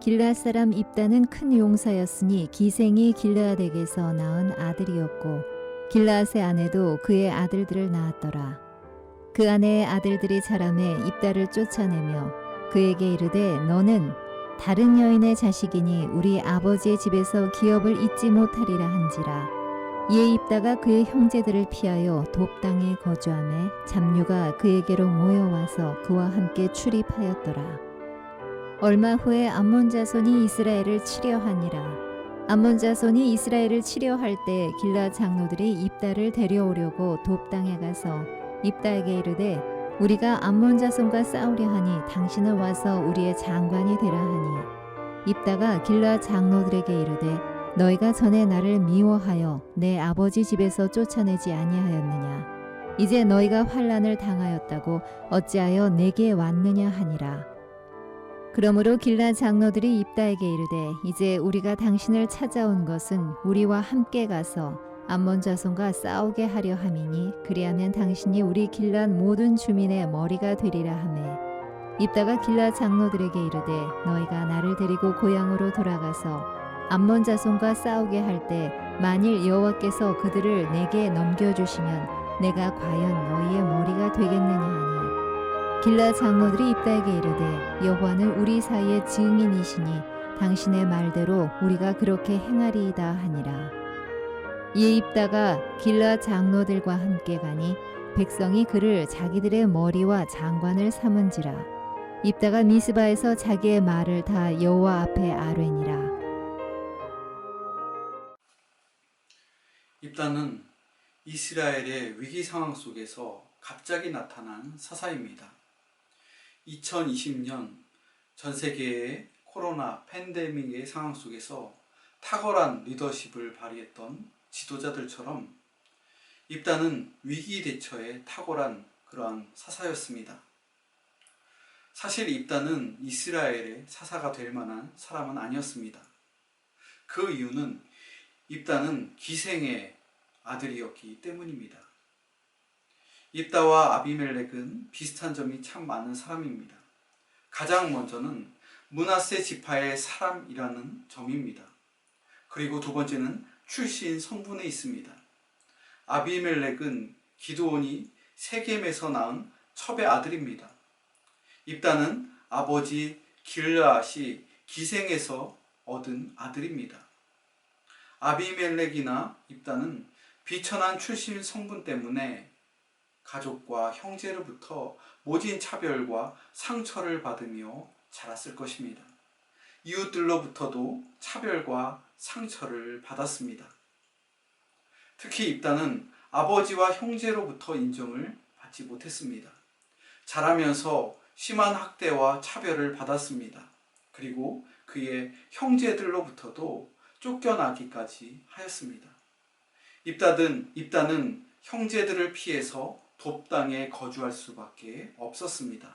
길르앗 사람 입다는 큰 용사였으니 기생이 길르앗에게서 낳은 아들이었고 길르앗의 아내도 그의 아들들을 낳았더라. 그 아내의 아들들이 자라매 입다를 쫓아내며 그에게 이르되 너는 다른 여인의 자식이니 우리 아버지의 집에서 기업을 잊지 못하리라 한지라. 이에 입다가 그의 형제들을 피하여 돕 땅에 거주하매 잡류가 그에게로 모여와서 그와 함께 출입하였더라. 얼마 후에 암몬 자손이 이스라엘을 치려하니라. 암몬 자손이 이스라엘을 치려할 때 길르앗 장로들이 입다를 데려오려고 돕 땅에 가서 입다에게 이르되 우리가 암몬 자손과 싸우려 하니 당신은 와서 우리의 장관이 되라 하니 입다가 길르앗 장로들에게 이르되 너희가 전에 나를 미워하여 내 아버지 집에서 쫓아내지 아니하였느냐 이제 너희가 환난을 당하였다고 어찌하여 내게 왔느냐 하니라. 그러므로 길르앗 장로들이 입다에게 이르되 이제 우리가 당신을 찾아온 것은 우리와 함께 가서 암몬 자손과 싸우게 하려 함이니 그리하면 당신이 우리 길르앗 모든 주민의 머리가 되리라 하매 입다가 길르앗 장로들에게 이르되 너희가 나를 데리고 고향으로 돌아가서 암몬 자손과 싸우게 할 때 만일 여호와께서 그들을 내게 넘겨주시면 내가 과연 너희의 머리가 되겠느냐 하니 길르앗 장로들이 입다에게 이르되 여호와는 우리 사이의 증인이시니 당신의 말대로 우리가 그렇게 행하리이다 하니라. 이에 입다가 길르앗 장로들과 함께 가니 백성이 그를 자기들의 머리와 장관을 삼은지라. 입다가 미스바에서 자기의 말을 다 여호와 앞에 아뢰니라. 입다는 이스라엘의 위기 상황 속에서 갑자기 나타난 사사입니다. 2020년 전 세계의 코로나 팬데믹의 상황 속에서 탁월한 리더십을 발휘했던 지도자들처럼 입다는 위기 대처에 탁월한 그러한 사사였습니다. 사실 입다는 이스라엘의 사사가 될 만한 사람은 아니었습니다. 그 이유는 입다는 기생의 아들이었기 때문입니다. 입다와 아비멜렉은 비슷한 점이 참 많은 사람입니다. 가장 먼저는 므낫세 지파의 사람이라는 점입니다. 그리고 두 번째는 출신 성분에 있습니다. 아비멜렉은 기드온이 세겜에서 낳은 첩의 아들입니다. 입다는 아버지 길르앗이 기생에서 얻은 아들입니다. 아비멜렉이나 입다는 비천한 출신 성분 때문에 가족과 형제로부터 모진 차별과 상처를 받으며 자랐을 것입니다. 이웃들로부터도 차별과 상처를 받았습니다. 특히 입다는 아버지와 형제로부터 인정을 받지 못했습니다. 자라면서 심한 학대와 차별을 받았습니다. 그리고 그의 형제들로부터도 쫓겨나기까지 하였습니다. 입다는 형제들을 피해서 돕 땅에 거주할 수밖에 없었습니다.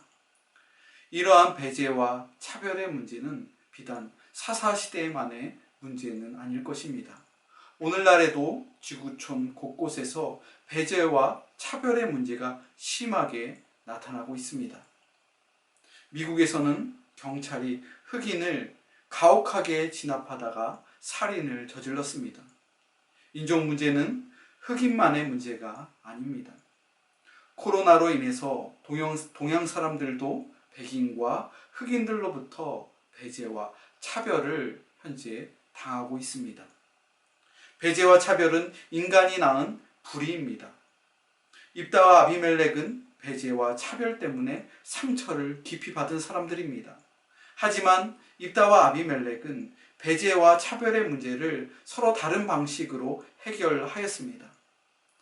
이러한 배제와 차별의 문제는 비단 사사시대만의 문제는 아닐 것입니다. 오늘날에도 지구촌 곳곳에서 배제와 차별의 문제가 심하게 나타나고 있습니다. 미국에서는 경찰이 흑인을 가혹하게 진압하다가 살인을 저질렀습니다. 인종 문제는 흑인만의 문제가 아닙니다. 코로나로 인해서 동양 사람들도 백인과 흑인들로부터 배제와 차별을 현재 당하고 있습니다. 배제와 차별은 인간이 낳은 불의입니다. 입다와 아비멜렉은 배제와 차별 때문에 상처를 깊이 받은 사람들입니다. 하지만 입다와 아비멜렉은 배제와 차별의 문제를 서로 다른 방식으로 해결하였습니다.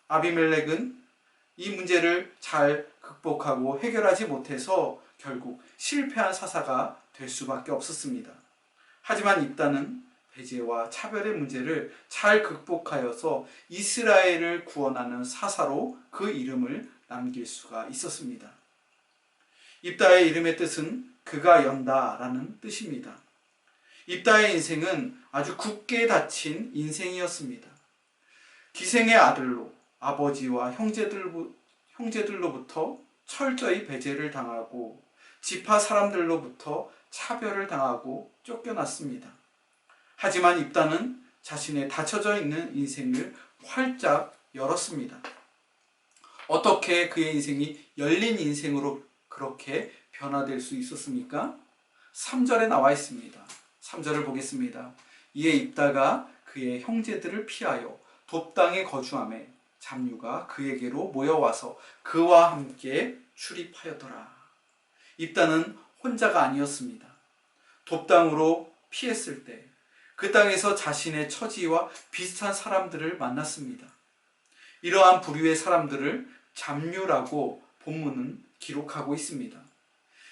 아비멜렉은 이 문제를 잘 극복하고 해결하지 못해서 결국 실패한 사사가 될 수밖에 없었습니다. 하지만 입다는 배제와 차별의 문제를 잘 극복하여서 이스라엘을 구원하는 사사로 그 이름을 남길 수가 있었습니다. 입다의 이름의 뜻은 그가 연다라는 뜻입니다. 입다의 인생은 아주 굳게 닫힌 인생이었습니다. 기생의 아들로 아버지와 형제들로부터 철저히 배제를 당하고 지파 사람들로부터 차별을 당하고 쫓겨났습니다. 하지만 입다는 자신의 닫혀져 있는 인생을 활짝 열었습니다. 어떻게 그의 인생이 열린 인생으로 그렇게 변화될 수 있었습니까? 3절에 나와 있습니다. 3절을 보겠습니다. 이에 입다가 그의 형제들을 피하여 돕당에 거주하매 잡류가 그에게로 모여와서 그와 함께 출입하였더라. 입다는 혼자가 아니었습니다. 돕당으로 피했을 때 그 땅에서 자신의 처지와 비슷한 사람들을 만났습니다. 이러한 부류의 사람들을 잡류라고 본문은 기록하고 있습니다.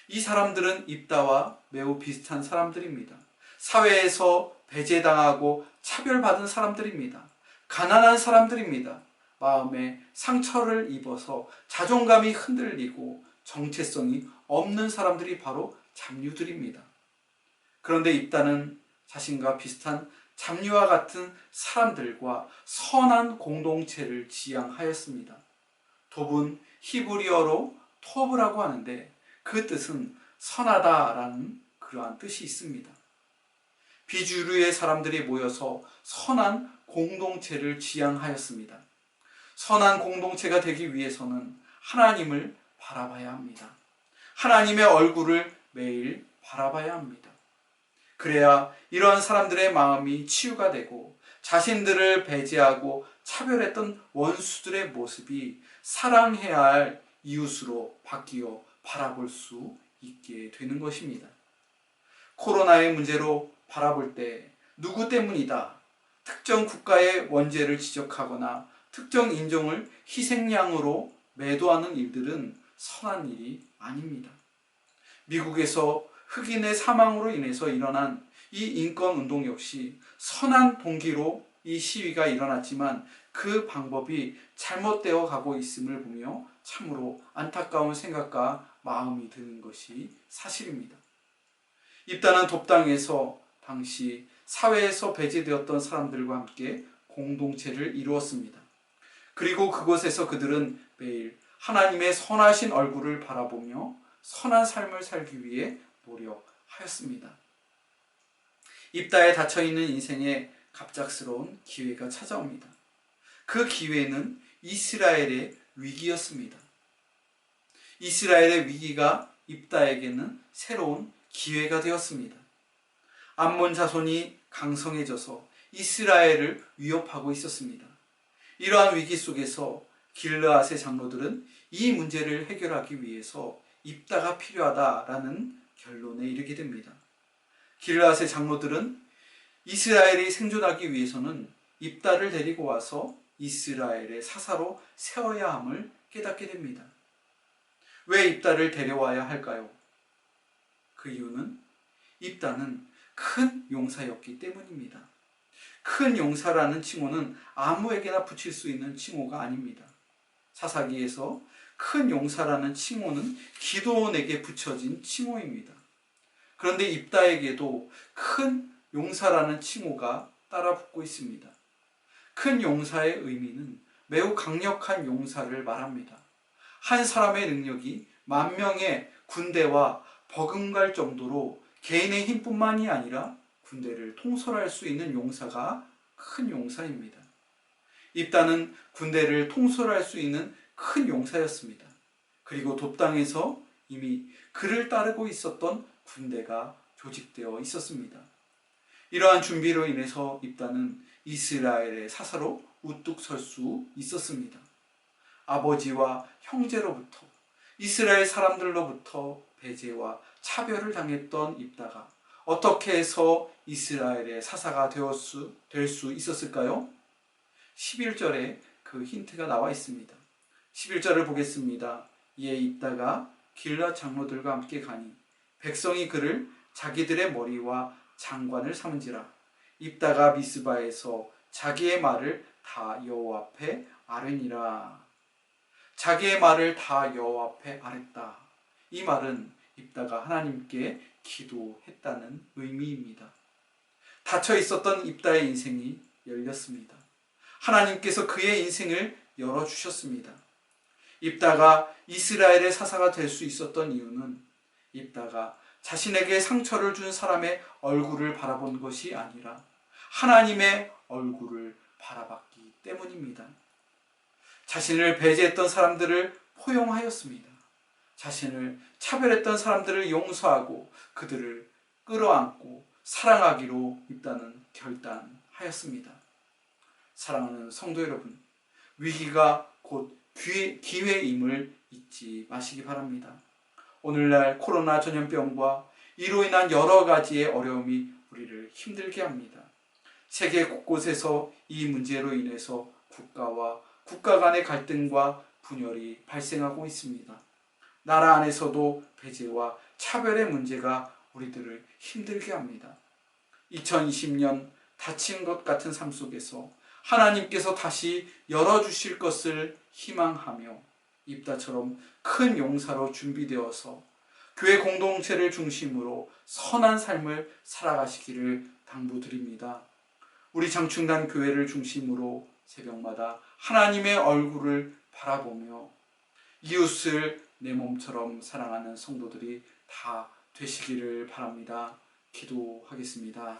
이 사람들은 입다와 매우 비슷한 사람들입니다. 사회에서 배제당하고 차별받은 사람들입니다. 가난한 사람들입니다. 마음에 상처를 입어서 자존감이 흔들리고 정체성이 없는 사람들이 바로 잡류들입니다. 그런데 입다는 자신과 비슷한 잡류와 같은 사람들과 선한 공동체를 지향하였습니다. 돕은 히브리어로 토브라고 하는데 그 뜻은 선하다라는 그러한 뜻이 있습니다. 비주류의 사람들이 모여서 선한 공동체를 지향하였습니다. 선한 공동체가 되기 위해서는 하나님을 바라봐야 합니다. 하나님의 얼굴을 매일 바라봐야 합니다. 그래야 이러한 사람들의 마음이 치유가 되고 자신들을 배제하고 차별했던 원수들의 모습이 사랑해야 할 이웃으로 바뀌어 바라볼 수 있게 되는 것입니다. 코로나의 문제로 바라볼 때 누구 때문이다, 특정 국가의 원죄를 지적하거나 특정 인종을 희생양으로 매도하는 일들은 선한 일이 아닙니다. 미국에서 흑인의 사망으로 인해서 일어난 이 인권운동 역시 선한 동기로 이 시위가 일어났지만 그 방법이 잘못되어 가고 있음을 보며 참으로 안타까운 생각과 마음이 드는 것이 사실입니다. 입다는 돕당에서 당시 사회에서 배제되었던 사람들과 함께 공동체를 이루었습니다. 그리고 그곳에서 그들은 매일 하나님의 선하신 얼굴을 바라보며 선한 삶을 살기 위해 노력하였습니다. 입다에 닫혀있는 인생에 갑작스러운 기회가 찾아옵니다. 그 기회는 이스라엘의 위기였습니다. 이스라엘의 위기가 입다에게는 새로운 기회가 되었습니다. 암몬 자손이 강성해져서 이스라엘을 위협하고 있었습니다. 이러한 위기 속에서 길르앗의 장로들은 이 문제를 해결하기 위해서 입다가 필요하다라는 결론에 이르게 됩니다. 길르앗의 장로들은 이스라엘이 생존하기 위해서는 입다를 데리고 와서 이스라엘의 사사로 세워야 함을 깨닫게 됩니다. 왜 입다를 데려와야 할까요? 그 이유는 입다는 큰 용사였기 때문입니다. 큰 용사라는 칭호는 아무에게나 붙일 수 있는 칭호가 아닙니다. 사사기에서 큰 용사라는 칭호는 기드온에게 붙여진 칭호입니다. 그런데 입다에게도 큰 용사라는 칭호가 따라붙고 있습니다. 큰 용사의 의미는 매우 강력한 용사를 말합니다. 한 사람의 능력이 10,000명의 군대와 버금갈 정도로 개인의 힘뿐만이 아니라 군대를 통솔할 수 있는 용사가 큰 용사입니다. 입다는 군대를 통솔할 수 있는 큰 용사였습니다. 그리고 돕당에서 이미 그를 따르고 있었던 군대가 조직되어 있었습니다. 이러한 준비로 인해서 입다는 이스라엘의 사사로 우뚝 설 수 있었습니다. 아버지와 형제로부터 이스라엘 사람들로부터 배제와 차별을 당했던 입다가 어떻게 해서 이스라엘의 사사가 될 수 있었을까요? 11절에 그 힌트가 나와 있습니다. 11절을 보겠습니다. 이에 입다가 길르앗 장로들과 함께 가니 백성이 그를 자기들의 머리와 장관을 삼은지라. 입다가 미스바에서 자기의 말을 다 여호와 앞에 아뢰니라. 자기의 말을 다 여호와 앞에 아랬다. 이 말은 입다가 하나님께 기도했다는 의미입니다. 닫혀 있었던 입다의 인생이 열렸습니다. 하나님께서 그의 인생을 열어주셨습니다. 입다가 이스라엘의 사사가 될 수 있었던 이유는 입다가 자신에게 상처를 준 사람의 얼굴을 바라본 것이 아니라 하나님의 얼굴을 바라봤기 때문입니다. 자신을 배제했던 사람들을 포용하였습니다. 자신을 차별했던 사람들을 용서하고 그들을 끌어안고 사랑하기로 입다는 결단하였습니다. 사랑하는 성도 여러분, 위기가 곧 기회임을 잊지 마시기 바랍니다. 오늘날 코로나 전염병과 이로 인한 여러 가지의 어려움이 우리를 힘들게 합니다. 세계 곳곳에서 이 문제로 인해서 국가와 국가 간의 갈등과 분열이 발생하고 있습니다. 나라 안에서도 배제와 차별의 문제가 우리들을 힘들게 합니다. 2020년 닫힌 것 같은 삶 속에서 하나님께서 다시 열어주실 것을 희망하며 입다처럼 큰 용사로 준비되어서 교회 공동체를 중심으로 선한 삶을 살아가시기를 당부드립니다. 우리 장충단 교회를 중심으로 새벽마다 하나님의 얼굴을 바라보며 이웃을 내 몸처럼 사랑하는 성도들이 다 되시기를 바랍니다. 기도하겠습니다.